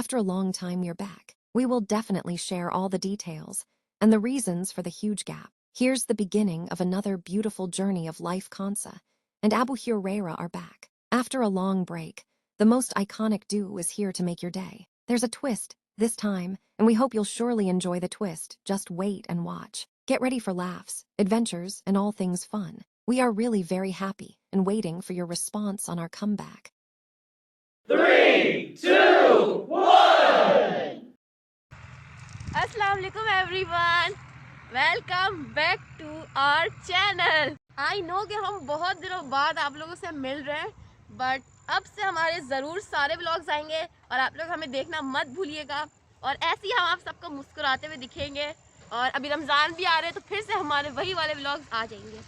After a long time, you're back. We will definitely share all the details and the reasons for the huge gap. Here's the beginning of another beautiful journey of life. Kansa and Abu Huraira are back. After a long break, the most iconic duo is here to make your day. There's a twist this time, and we hope you'll surely enjoy the twist. Just wait and watch. Get ready for laughs, adventures, and all things fun. We are really very happy and waiting for your response on our comeback. 3, 2, 1. अस्सलाम वालेकुम everyone, welcome back to our channel. I know कि हम बहुत दिनों बाद आप लोगों से मिल रहे हैं, बट अब से हमारे ज़रूर सारे व्लॉग्स आएंगे और आप लोग हमें देखना मत भूलिएगा। और ऐसे ही हम आप सबको मुस्कुराते हुए दिखेंगे। और अभी रमज़ान भी आ रहे हैं तो फिर से हमारे वही वाले व्लॉग्स आ जाएंगे।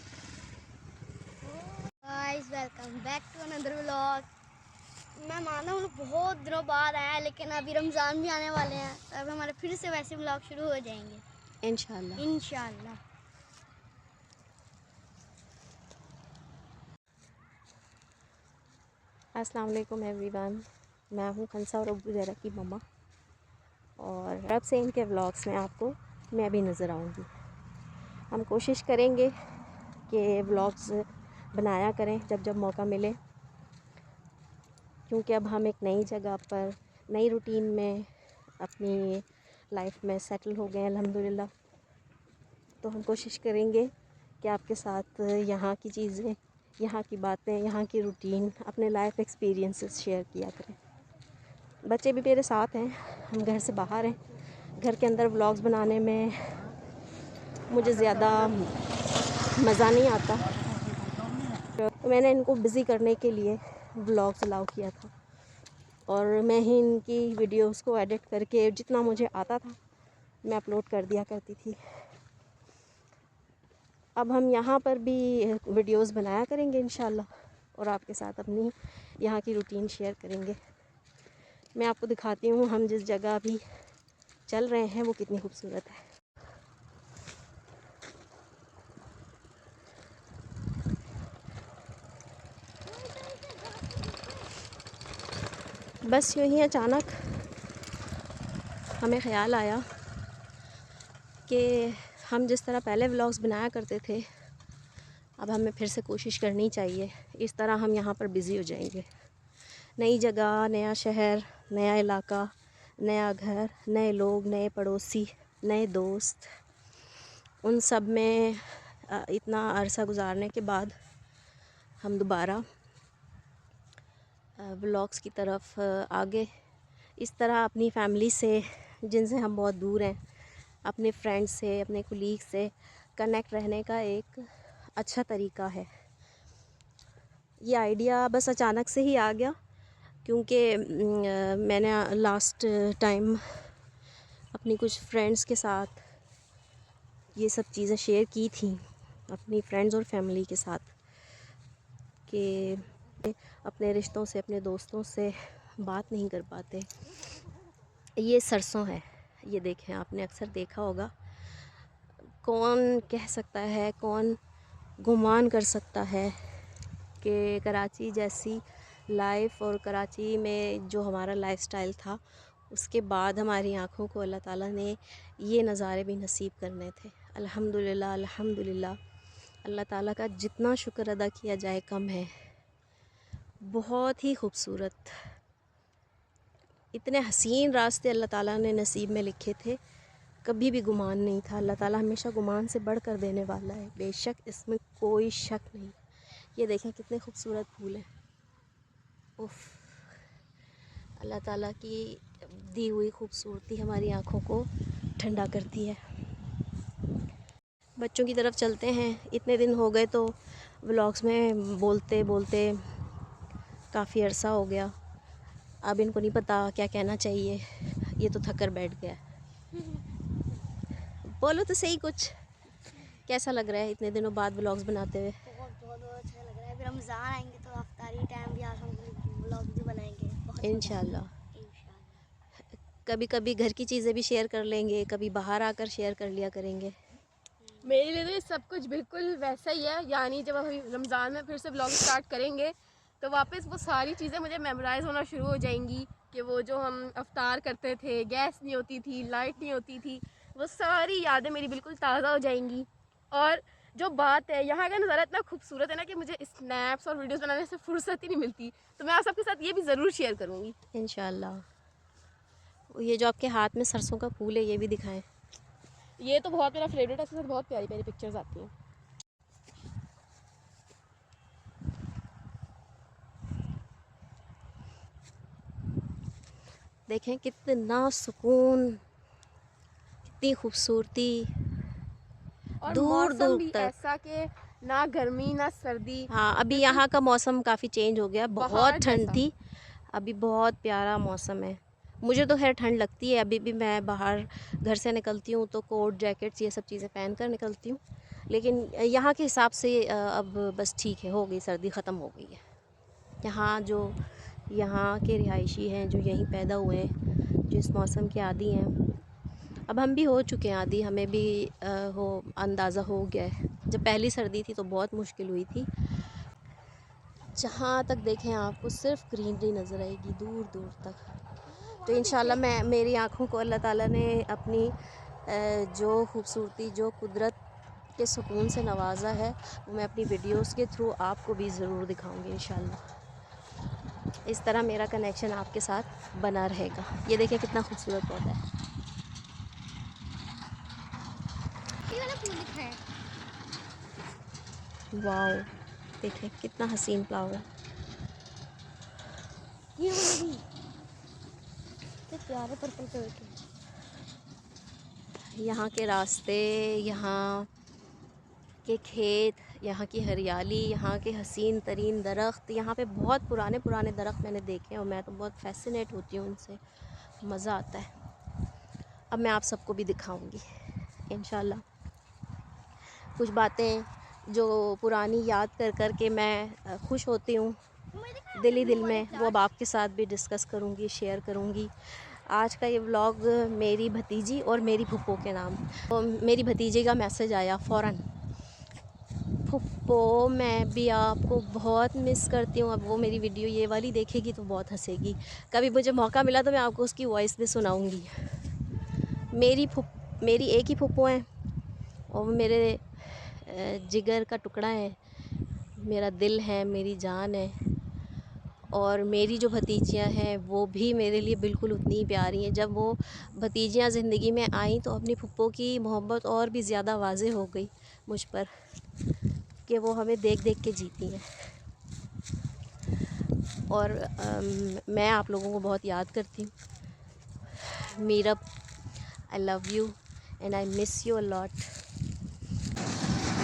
Guys welcome back to another vlog. मैं माना हूँ बहुत दिनों बाद आया, लेकिन अभी रमज़ान भी आने वाले हैं तो अब हमारे फिर से वैसे व्लॉग शुरू हो जाएंगे इंशाल्लाह। अस्सलाम वालेकुम एवरीवन, मैं हूँ खंसा और अबू ज़रा की मम्मा, और अब से इनके व्लॉग्स में आपको मैं भी नज़र आऊँगी। हम कोशिश करेंगे कि व्लॉग्स बनाया करें जब जब मौका मिले, क्योंकि अब हम एक नई जगह पर नई रूटीन में अपनी लाइफ में सेटल हो गए अल्हम्दुलिल्लाह। तो हम कोशिश करेंगे कि आपके साथ यहाँ की चीज़ें, यहाँ की बातें, यहाँ की रूटीन, अपने लाइफ एक्सपीरियंसेस शेयर किया करें। बच्चे भी मेरे साथ हैं, हम घर से बाहर हैं। घर के अंदर व्लॉग्स बनाने में मुझे ज़्यादा मज़ा नहीं आता, तो मैंने इनको बिज़ी करने के लिए व्लॉग्स अलाउ किया था, और मैं ही इनकी वीडियोस को एडिट करके जितना मुझे आता था मैं अपलोड कर दिया करती थी। अब हम यहाँ पर भी वीडियोस बनाया करेंगे इंशाल्लाह, और आपके साथ अपनी यहाँ की रूटीन शेयर करेंगे। मैं आपको दिखाती हूँ हम जिस जगह अभी चल रहे हैं वो कितनी खूबसूरत है। बस यूँ ही अचानक हमें ख़्याल आया कि हम जिस तरह पहले व्लॉग्स बनाया करते थे, अब हमें फिर से कोशिश करनी चाहिए। इस तरह हम यहाँ पर बिज़ी हो जाएंगे। नई जगह, नया शहर, नया इलाका, नया घर, नए लोग, नए पड़ोसी, नए दोस्त, उन सब में इतना अरसा गुजारने के बाद हम दोबारा व्लॉग्स की तरफ आगे इस तरह अपनी फैमिली से, जिनसे हम बहुत दूर हैं, अपने फ्रेंड्स से, अपने कुलीग से कनेक्ट रहने का एक अच्छा तरीका है। ये आइडिया बस अचानक से ही आ गया, क्योंकि मैंने लास्ट टाइम अपनी कुछ फ्रेंड्स के साथ ये सब चीज़ें शेयर की थी, अपनी फ्रेंड्स और फैमिली के साथ, कि अपने रिश्तों से, अपने दोस्तों से बात नहीं कर पाते। ये सरसों है, ये देखें, आपने अक्सर देखा होगा। कौन कह सकता है, कौन गुमान कर सकता है कि कराची जैसी लाइफ और कराची में जो हमारा लाइफस्टाइल था, उसके बाद हमारी आँखों को अल्लाह ताला ने ये नज़ारे भी नसीब करने थे। अल्हम्दुलिल्लाह, अल्हम्दुलिल्लाह। अल्लाह ताला का जितना शुक्र अदा किया जाए कम है। बहुत ही खूबसूरत, इतने हसीन रास्ते अल्लाह ताला ने नसीब में लिखे थे, कभी भी गुमान नहीं था। अल्लाह ताला हमेशा गुमान से बढ़ कर देने वाला है, बेशक, इसमें कोई शक नहीं। ये देखें कितने खूबसूरत फूल हैं। उफ़, अल्लाह ताला की दी हुई खूबसूरती हमारी आँखों को ठंडा करती है। बच्चों की तरफ चलते हैं। इतने दिन हो गए तो व्लॉग्स में बोलते बोलते काफ़ी अरसा हो गया, अब इनको नहीं पता क्या कहना चाहिए। ये तो थक कर बैठ गया। बोलो तो सही, कुछ कैसा लग रहा है इतने दिनों बाद व्लॉग्स बनाते हुए? बहुत अच्छा लग रहा है। अभी रमज़ान आएंगे तो अफ्तारी टाइम भी हम व्लॉग भी बनाएंगे इंशाल्लाह। कभी कभी घर की चीज़ें भी शेयर कर लेंगे, कभी बाहर आकर शेयर कर लिया करेंगे। मेरे लिए तो ये सब कुछ बिल्कुल वैसा ही है, यानी जब हम रमज़ान में फिर से व्लॉग स्टार्ट करेंगे तो वापस वो सारी चीज़ें मुझे मेमोराइज़ होना शुरू हो जाएंगी, कि वो जो हम अफ्तार करते थे, गैस नहीं होती थी, लाइट नहीं होती थी, वो सारी यादें मेरी बिल्कुल ताज़ा हो जाएंगी। और जो बात है, यहाँ का नज़ारा इतना खूबसूरत है ना कि मुझे स्नैप्स और वीडियोस बनाने से फुर्सत ही नहीं मिलती, तो मैं आप सबके साथ ये भी ज़रूर शेयर करूँगी इंशाल्लाह। ये जो आपके हाथ में सरसों का फूल है, ये भी दिखाएं। ये तो बहुत मेरा फेवरेट है, इसके साथ बहुत प्यारी प्यारी पिक्चर्स आती हैं। देखें कितना सुकून, कितनी खूबसूरती, और दूर मौसम दूर भी तक। ऐसा कि ना गर्मी ना सर्दी, हाँ, अभी यहाँ का मौसम काफ़ी चेंज हो गया, बहुत बाहर ठंड जैसा। थी, अभी बहुत प्यारा मौसम है। मुझे तो खैर ठंड लगती है, अभी भी मैं बाहर घर से निकलती हूँ तो कोट जैकेट्स ये सब चीज़ें पहन कर निकलती हूँ, लेकिन यहाँ के हिसाब से अब बस ठीक है, हो गई, सर्दी ख़त्म हो गई है। यहाँ के रिहायशी हैं, जो यहीं पैदा हुए हैं, जो इस मौसम के आदी हैं, अब हम भी हो चुके हैं आदी, हमें भी हो अंदाज़ा हो गया है। जब पहली सर्दी थी तो बहुत मुश्किल हुई थी। जहाँ तक देखें आपको सिर्फ ग्रीनरी नज़र आएगी दूर दूर तक। तो इंशाल्लाह मेरी आँखों को अल्लाह ताला ने अपनी जो खूबसूरती, जो कुदरत के सुकून से नवाजा है, वो मैं अपनी वीडियोस के थ्रू आपको भी ज़रूर दिखाऊंगी इंशाल्लाह। इस तरह मेरा कनेक्शन आपके साथ बना रहेगा। ये देखें कितना खूबसूरत पौधा है। ये वाला फूल दिखाएं। वाओ, देखें कितना हसीन फ्लावर। ये वाला भी कितने प्यारे पर्पल कलर के। यहाँ के रास्ते, यहाँ के खेत, यहाँ की हरियाली, यहाँ के हसीन तरीन दरख्त, यहाँ पे बहुत पुराने पुराने दरख्त मैंने देखे हैं और मैं तो बहुत फैसिनेट होती हूँ उनसे, मज़ा आता है। अब मैं आप सबको भी दिखाऊंगी इंशाल्लाह। कुछ बातें जो पुरानी याद कर कर के मैं खुश होती हूँ दिल ही दिल में, वो अब आपके साथ भी डिस्कस करूँगी, शेयर करूँगी। आज का ये व्लॉग मेरी भतीजी और मेरी फुप्पो के नाम। तो मेरी भतीजी का मैसेज आया फ़ौरन, फुप्पो मैं भी आपको बहुत मिस करती हूँ। अब वो मेरी वीडियो ये वाली देखेगी तो बहुत हंसेगी। कभी मुझे मौका मिला तो मैं आपको उसकी वॉइस भी सुनाऊँगी। मेरी एक ही फुप्पो हैं और वो मेरे जिगर का टुकड़ा है, मेरा दिल है, मेरी जान है। और मेरी जो भतीजियाँ हैं वो भी मेरे लिए बिल्कुल उतनी ही प्यारी हैं। जब वो भतीजियाँ ज़िंदगी में आईं तो अपनी फुप्पो की मोहब्बत और भी ज़्यादा वाज़ेह हो गई मुझ पर, कि वो हमें देख देख के जीती हैं। और मैं आप लोगों को बहुत याद करती हूँ। Meerab, I love you and I miss you a lot.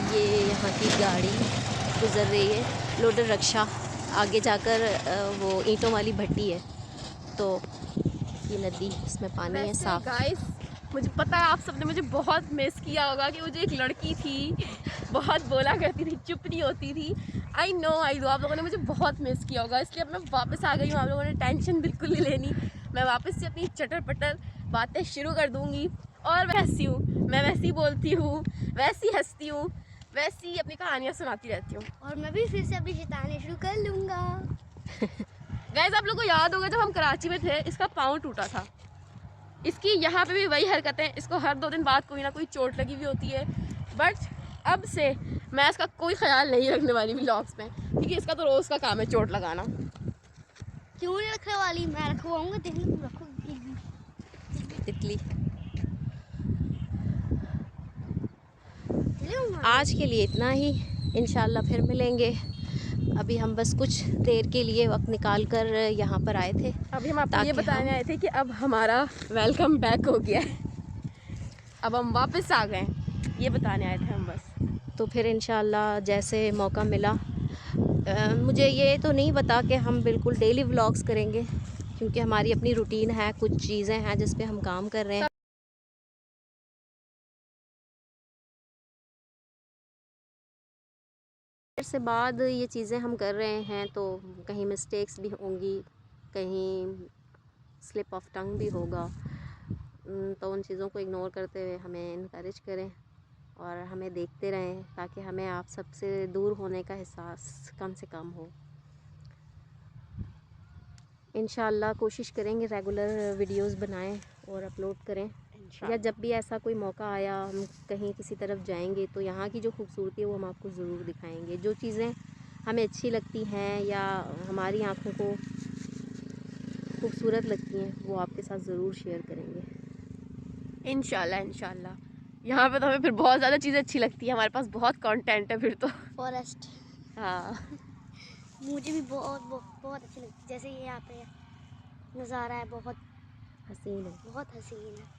ये यहाँ की गाड़ी गुज़र रही है, लोडर रक्षा। आगे जाकर वो ईंटों वाली भट्टी है, तो ये नदी, इसमें पानी है साफ। गाइस, मुझे पता है आप सबने मुझे बहुत मिस किया होगा कि मुझे एक लड़की थी, बहुत बोला करती थी, चुप नहीं होती थी। आई नो आप लोगों ने मुझे बहुत मिस किया होगा, इसलिए अब मैं वापस आ गई हूँ। आप लोगों ने टेंशन बिल्कुल नहीं लेनी, मैं वापस से अपनी चटर पटर बातें शुरू कर दूँगी। और वैसी हूँ, मैं वैसी बोलती हूँ, वैसी हंसती हूँ, वैसी अपनी कहानियाँ सुनाती रहती हूँ। और मैं भी फिर से अपनी शैतानी शुरू कर लूँगा। गाइस, आप लोगों को याद होगा जब हम कराची में थे, इसका पाँव टूटा था। इसकी यहाँ पे भी वही हरकतें, इसको हर 2 दिन बाद कोई ना कोई चोट लगी हुई होती है। बट अब से मैं इसका कोई ख्याल नहीं रखने वाली व्लॉग्स में, क्योंकि इसका तो रोज़ का काम है चोट लगाना। क्यों नहीं रखने वाली, मैं रखवाऊँगा, देखना तुम रखोगी। तितली। लूँगा। आज के लिए इतना ही, इंशाल्लाह फिर मिलेंगे। अभी हम बस कुछ देर के लिए वक्त निकाल कर यहाँ पर आए थे। अभी हम आपको ये बताने आए थे कि अब हमारा वेलकम बैक हो गया है, अब हम वापस आ गए, ये बताने आए थे हम बस। तो फिर इंशाल्लाह जैसे मौका मिला, मुझे ये तो नहीं पता कि हम बिल्कुल डेली व्लॉग्स करेंगे, क्योंकि हमारी अपनी रूटीन है, कुछ चीज़ें हैं जिस पे हम काम कर रहे हैं। से बाद ये चीज़ें हम कर रहे हैं तो कहीं मिस्टेक्स भी होंगी, कहीं स्लिप ऑफ टंग भी होगा, तो उन चीज़ों को इग्नोर करते हुए हमें इनकरेज करें और हमें देखते रहें, ताकि हमें आप सबसे दूर होने का एहसास कम से कम हो। इंशाल्लाह कोशिश करेंगे रेगुलर वीडियोस बनाएं और अपलोड करें, या जब भी ऐसा कोई मौका आया हम कहीं किसी तरफ जाएंगे तो यहाँ की जो खूबसूरती है वो हम आपको ज़रूर दिखाएंगे। जो चीज़ें हमें अच्छी लगती हैं या हमारी आँखों को खूबसूरत लगती हैं वो आपके साथ ज़रूर शेयर करेंगे इंशाल्लाह इंशाल्लाह। यहाँ पे तो हमें फिर बहुत ज़्यादा चीज़ें अच्छी लगती है, हमारे पास बहुत कंटेंट है फिर तो। फॉरेस्ट हाँ मुझे भी बहुत अच्छी लगती है, जैसे ये यहाँ पे नज़ारा है बहुत हसीन है। बहुत हसीन है।